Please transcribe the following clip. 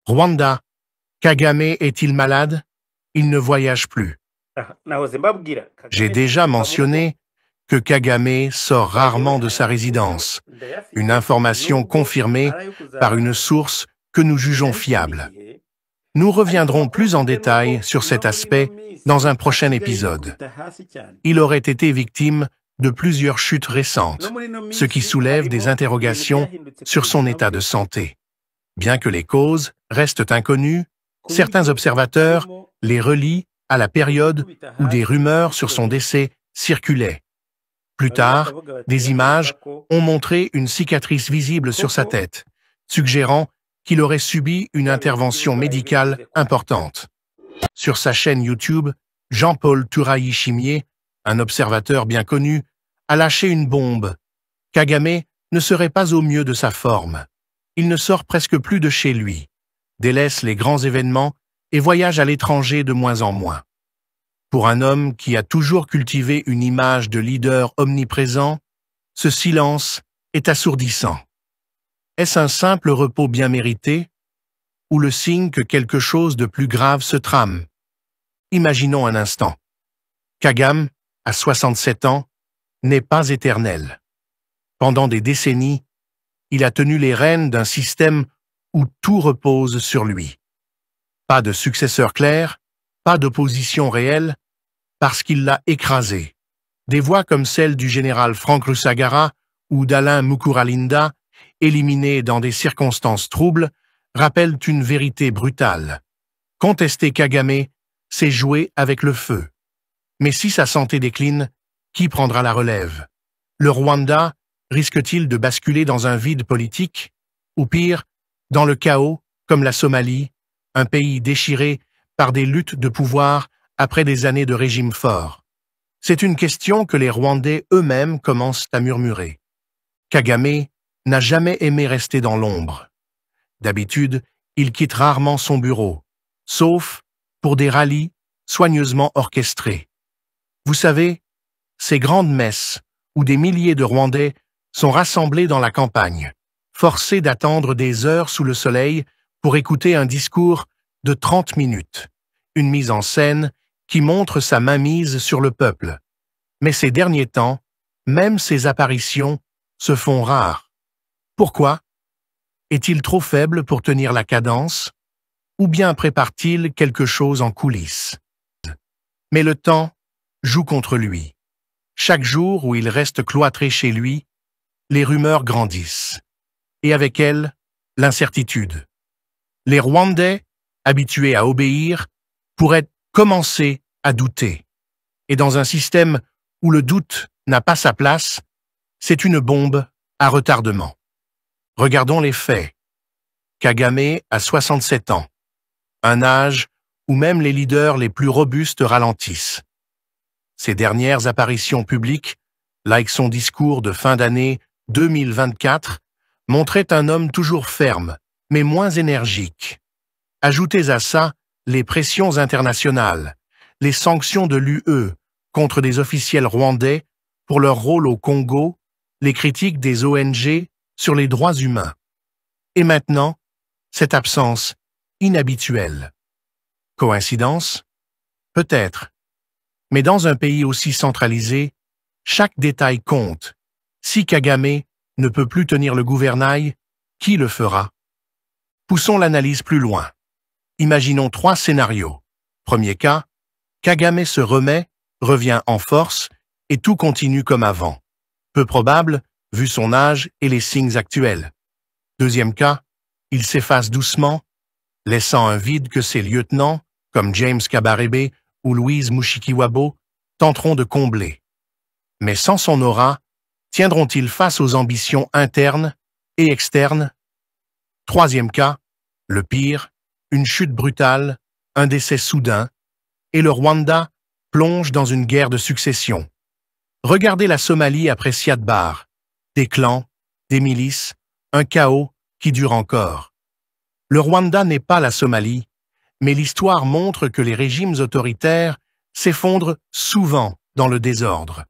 Rwanda, Kagame est-il malade? Il ne voyage plus. J'ai déjà mentionné que Kagame sort rarement de sa résidence, une information confirmée par une source que nous jugeons fiable. Nous reviendrons plus en détail sur cet aspect dans un prochain épisode. Il aurait été victime de plusieurs chutes récentes, ce qui soulève des interrogations sur son état de santé. Bien que les causes restent inconnues, certains observateurs les relient à la période où des rumeurs sur son décès circulaient. Plus tard, des images ont montré une cicatrice visible sur sa tête, suggérant qu'il aurait subi une intervention médicale importante. Sur sa chaîne YouTube, Jean-Paul Touraï-Chimier, un observateur bien connu, a lâché une bombe. Kagame ne serait pas au mieux de sa forme. Il ne sort presque plus de chez lui, délaisse les grands événements et voyage à l'étranger de moins en moins. Pour un homme qui a toujours cultivé une image de leader omniprésent, ce silence est assourdissant. Est-ce un simple repos bien mérité ou le signe que quelque chose de plus grave se trame? Imaginons un instant. Kagame, à 67 ans, n'est pas éternel. Pendant des décennies, il a tenu les rênes d'un système où tout repose sur lui. Pas de successeur clair, pas d'opposition réelle, parce qu'il l'a écrasé. Des voix comme celle du général Frank Rusagara ou d'Alain Mukuralinda, éliminés dans des circonstances troubles, rappellent une vérité brutale. Contester Kagame, c'est jouer avec le feu. Mais si sa santé décline, qui prendra la relève? Le Rwanda risque-t-il de basculer dans un vide politique? Ou pire, dans le chaos, comme la Somalie, un pays déchiré par des luttes de pouvoir après des années de régime fort? C'est une question que les Rwandais eux-mêmes commencent à murmurer. Kagame n'a jamais aimé rester dans l'ombre. D'habitude, il quitte rarement son bureau, sauf pour des rallyes soigneusement orchestrés. Vous savez, ces grandes messes où des milliers de Rwandais sont rassemblés dans la campagne, forcés d'attendre des heures sous le soleil pour écouter un discours de 30 minutes, une mise en scène qui montre sa mainmise sur le peuple. Mais ces derniers temps, même ces apparitions se font rares. Pourquoi? Est-il trop faible pour tenir la cadence? Ou bien prépare-t-il quelque chose en coulisses? Mais le temps joue contre lui. Chaque jour où il reste cloîtré chez lui, les rumeurs grandissent. Et avec elles, l'incertitude. Les Rwandais, habitués à obéir, pourraient commencer à douter. Et dans un système où le doute n'a pas sa place, c'est une bombe à retardement. Regardons les faits. Kagame a 67 ans, un âge où même les leaders les plus robustes ralentissent. Ses dernières apparitions publiques, like son discours de fin d'année 2024, montraient un homme toujours ferme, mais moins énergique. Ajoutez à ça les pressions internationales, les sanctions de l'UE contre des officiels rwandais pour leur rôle au Congo, les critiques des ONG sur les droits humains. Et maintenant, cette absence inhabituelle. Coïncidence? Peut-être. Mais dans un pays aussi centralisé, chaque détail compte. Si Kagame ne peut plus tenir le gouvernail, qui le fera? Poussons l'analyse plus loin. Imaginons 3 scénarios. Premier cas, Kagame se remet, revient en force et tout continue comme avant. Peu probable, vu son âge et les signes actuels. Deuxième cas, il s'efface doucement, laissant un vide que ses lieutenants, comme James Kabarebe ou Louise Mushikiwabo, tenteront de combler. Mais sans son aura, tiendront-ils face aux ambitions internes et externes? Troisième cas, le pire, une chute brutale, un décès soudain, et le Rwanda plonge dans une guerre de succession. Regardez la Somalie après Siad Barre. Des clans, des milices, un chaos qui dure encore. Le Rwanda n'est pas la Somalie, mais l'histoire montre que les régimes autoritaires s'effondrent souvent dans le désordre.